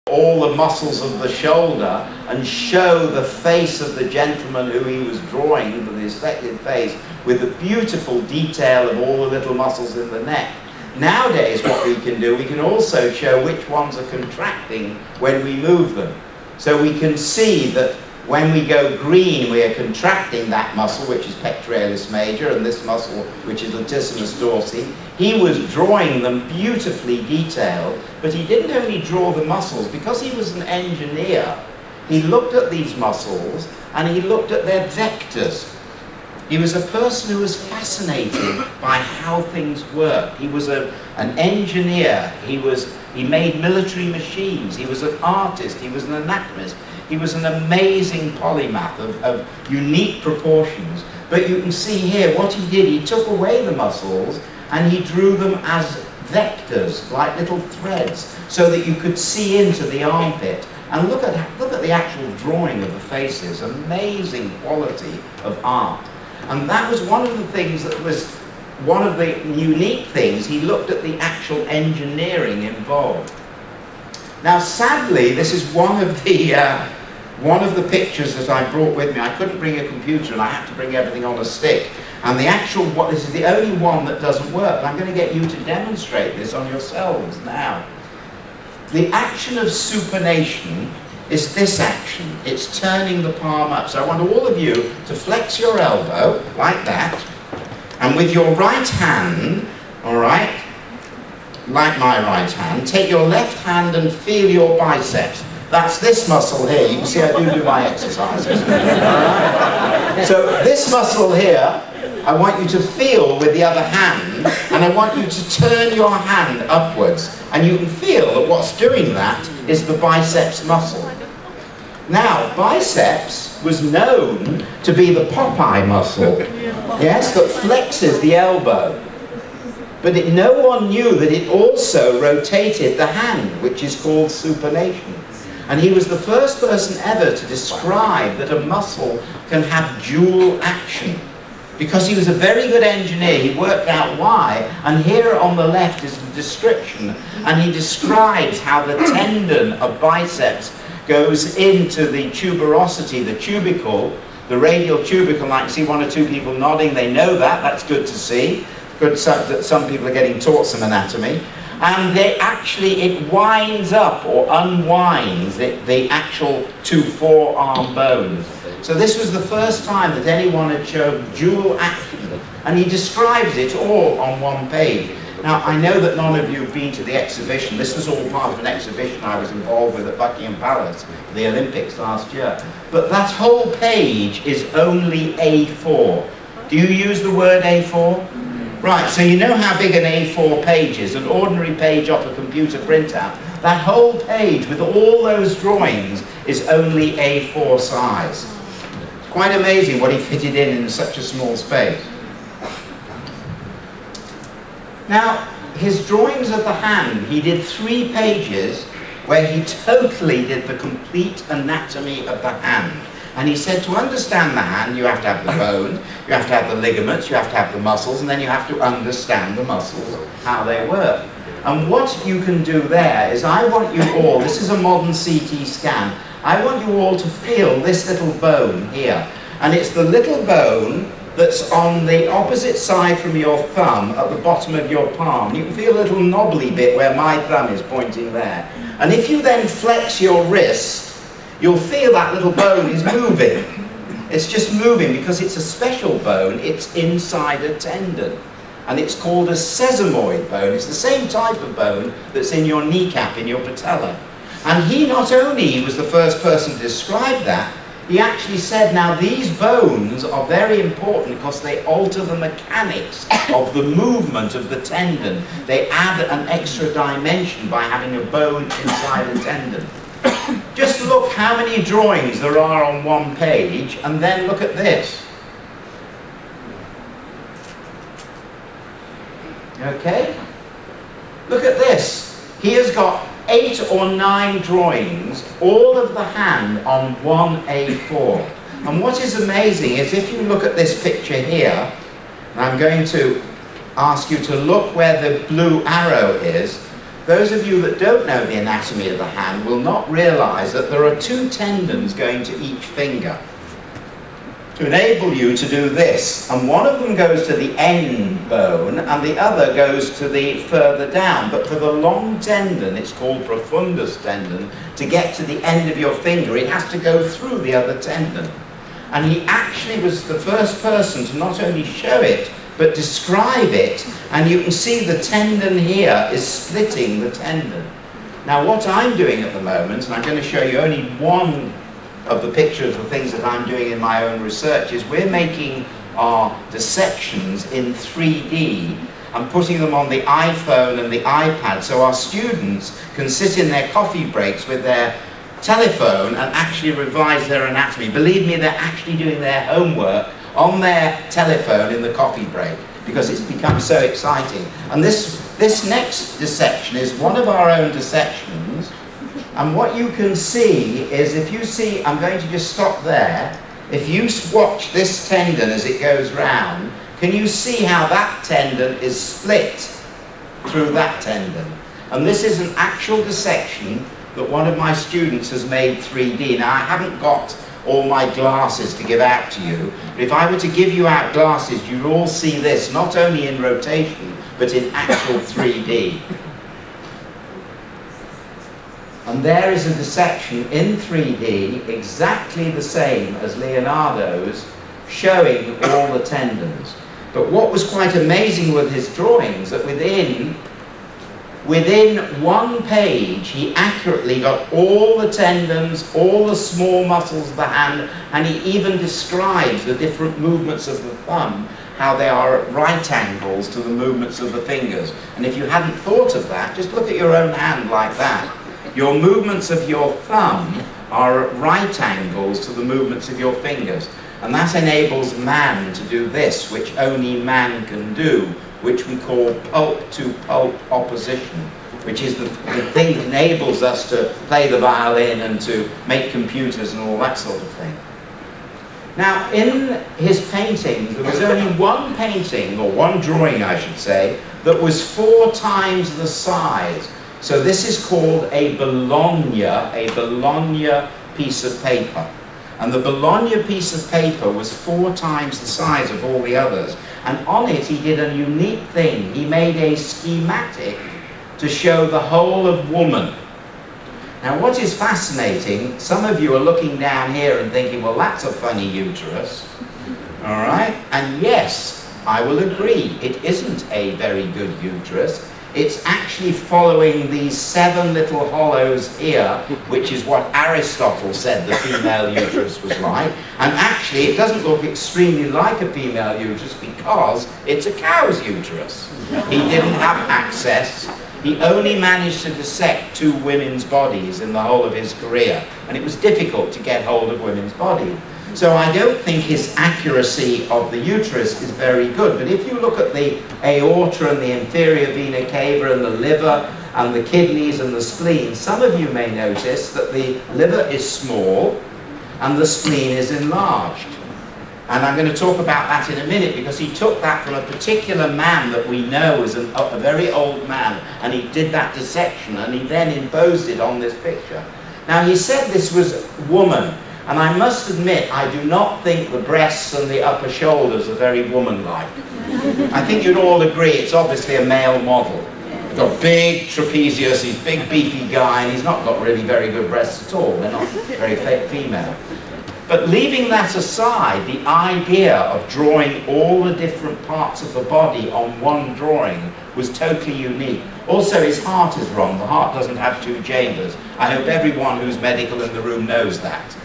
all the muscles of the shoulder and show the face of the gentleman who he was drawing, the affected face, with the beautiful detail of all the little muscles in the neck. Nowadays what we can do, we can also show which ones are contracting when we move them. So we can see that when we go green, we are contracting that muscle, which is pectoralis major, and this muscle, which is latissimus dorsi. He was drawing them beautifully detailed, but he didn't only draw the muscles. Because he was an engineer, he looked at these muscles and he looked at their vectors. He was a person who was fascinated by how things work. He was an engineer. He made military machines. He was an artist. He was an anatomist. He was an amazing polymath of unique proportions. But you can see here what he did. He took away the muscles and he drew them as vectors, like little threads, so that you could see into the armpit. And look at the actual drawing of the faces. Amazing quality of art. And that was one of the things that was one of the unique things. He looked at the actual engineering involved. Now, sadly, this is one of the pictures that I brought with me. I couldn't bring a computer, and I had to bring everything on a stick. And the actual, this is the only one that doesn't work. I'm going to get you to demonstrate this on yourselves now. The action of supination is this action. It's turning the palm up. So I want all of you to flex your elbow like that, and with your right hand, all right, like my right hand, take your left hand and feel your biceps. That's this muscle here. You can see I do my exercises. All right? So this muscle here, I want you to feel with the other hand, and I want you to turn your hand upwards. And you can feel that what's doing that is the biceps muscle. Now, biceps was known to be the Popeye muscle, yes, that flexes the elbow. But no one knew that it also rotated the hand, which is called supination. And he was the first person ever to describe that a muscle can have dual action. Because he was a very good engineer, he worked out why. And here on the left is the description. And he describes how the tendon of biceps goes into the tuberosity, the tubercle, the radial tubercle. I can see one or two people nodding, they know that, that's good to see. Good that some people are getting taught some anatomy. And it winds up or unwinds the actual two forearm bones. So this was the first time that anyone had shown dual action. And he describes it all on one page. Now, I know that none of you have been to the exhibition. This was all part of an exhibition I was involved with at Buckingham Palace, the Olympics last year. But that whole page is only A4. Do you use the word A4? Right, so you know how big an A4 page is, an ordinary page off a computer printout. That whole page with all those drawings is only A4 size. Quite amazing what he fitted in such a small space. Now, his drawings of the hand, he did 3 pages where he totally did the complete anatomy of the hand. And he said to understand the hand, you have to have the bone, you have to have the ligaments, you have to have the muscles, and then you have to understand the muscles, how they work. And what you can do there is I want you all, this is a modern CT scan, I want you all to feel this little bone here. And it's the little bone that's on the opposite side from your thumb at the bottom of your palm. You can feel a little knobbly bit where my thumb is pointing there. And if you then flex your wrist, you'll feel that little bone is moving. It's just moving because it's a special bone. It's inside a tendon. And it's called a sesamoid bone. It's the same type of bone that's in your kneecap, in your patella. And he not only was the first person to describe that, he actually said, now these bones are very important because they alter the mechanics of the movement of the tendon. They add an extra dimension by having a bone inside a tendon. Just look how many drawings there are on one page, and then look at this. Okay? Look at this. He has got 8 or 9 drawings, all of the hand on one A4. And what is amazing is if you look at this picture here, and I'm going to ask you to look where the blue arrow is, those of you that don't know the anatomy of the hand will not realize that there are two tendons going to each finger to enable you to do this, and one of them goes to the end bone and the other goes to the further down. But for the long tendon, it's called profundus tendon, to get to the end of your finger it has to go through the other tendon. And he actually was the first person to not only show it but describe it, and you can see the tendon here is splitting the tendon. Now what I'm doing at the moment, and I'm going to show you only one of the pictures of things that I'm doing in my own research, is we're making our dissections in 3D and putting them on the iPhone and the iPad so our students can sit in their coffee breaks with their telephone and actually revise their anatomy. Believe me, they're actually doing their homework on their telephone in the coffee break because it's become so exciting. And this next dissection is one of our own dissections. And what you can see is, if you see, I'm going to just stop there. If you watch this tendon as it goes round, can you see how that tendon is split through that tendon? And this is an actual dissection that one of my students has made 3D. Now, I haven't got all my glasses to give out to you, but if I were to give you out glasses, you'd all see this, not only in rotation, but in actual 3D. And there is a dissection in 3D, exactly the same as Leonardo's, showing all the tendons. But what was quite amazing with his drawings, that within one page, he accurately got all the tendons, all the small muscles of the hand, and he even describes the different movements of the thumb, how they are at right angles to the movements of the fingers. And if you hadn't thought of that, just look at your own hand like that. Your movements of your thumb are at right angles to the movements of your fingers. And that enables man to do this, which only man can do, which we call pulp-to-pulp opposition, which is the thing that enables us to play the violin and to make computers and all that sort of thing. Now, in his paintings, there was only one painting, or one drawing I should say, that was 4 times the size. So this is called a Bologna piece of paper. And the Bologna piece of paper was 4 times the size of all the others. And on it he did a unique thing. He made a schematic to show the whole of woman. Now what is fascinating, some of you are looking down here and thinking, well, that's a funny uterus. All right? And yes, I will agree, it isn't a very good uterus. It's actually following these 7 little hollows here, which is what Aristotle said the female uterus was like. And actually, it doesn't look extremely like a female uterus because it's a cow's uterus. He didn't have access. He only managed to dissect 2 women's bodies in the whole of his career. And it was difficult to get hold of women's bodies. So I don't think his accuracy of the uterus is very good. But if you look at the aorta and the inferior vena cava and the liver and the kidneys and the spleen, some of you may notice that the liver is small and the spleen is enlarged. And I'm going to talk about that in a minute, because he took that from a particular man that we know is a very old man, and he did that dissection and he then imposed it on this picture. Now he said this was woman. And I must admit, I do not think the breasts and the upper shoulders are very woman-like. I think you'd all agree it's obviously a male model. He's got big trapezius, he's a big beefy guy, and he's not got really very good breasts at all. They're not very female. But leaving that aside, the idea of drawing all the different parts of the body on one drawing was totally unique. Also, his heart is wrong. The heart doesn't have 2 chambers. I hope everyone who's medical in the room knows that.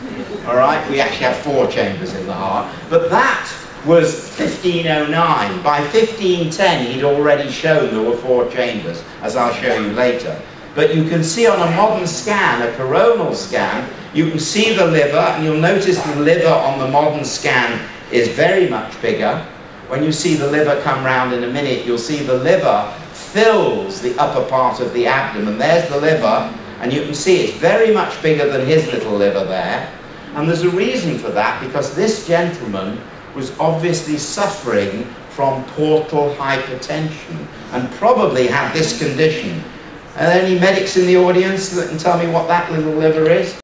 All right, we actually have 4 chambers in the heart. But that was 1509. By 1510, he'd already shown there were 4 chambers, as I'll show you later. But you can see on a modern scan, a coronal scan, you can see the liver, and you'll notice the liver on the modern scan is very much bigger. When you see the liver come round in a minute, you'll see the liver fills the upper part of the abdomen. There's the liver, and you can see it's very much bigger than his little liver there. And there's a reason for that, because this gentleman was obviously suffering from portal hypertension and probably had this condition. Are there any medics in the audience that can tell me what that little liver is?